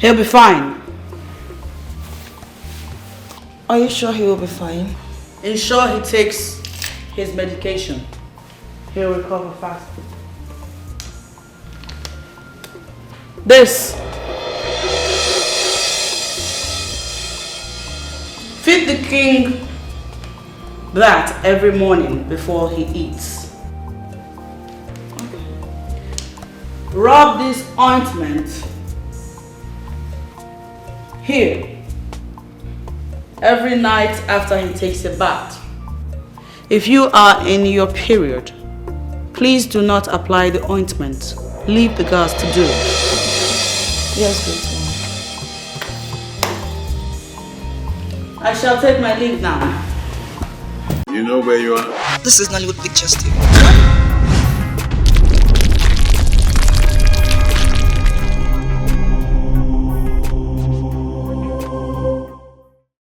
He'll be fine. Are you sure he will be fine? Ensure he takes his medication. He'll recover fast. This. Feed the king that every morning before he eats. Rub this ointment here every night after he takes a bath. If you are in your period, please do not apply the ointment. Leave the girls to do it. Yes, good one. I shall take my leave now. You know where you are? This is Nollywood Pictures TV.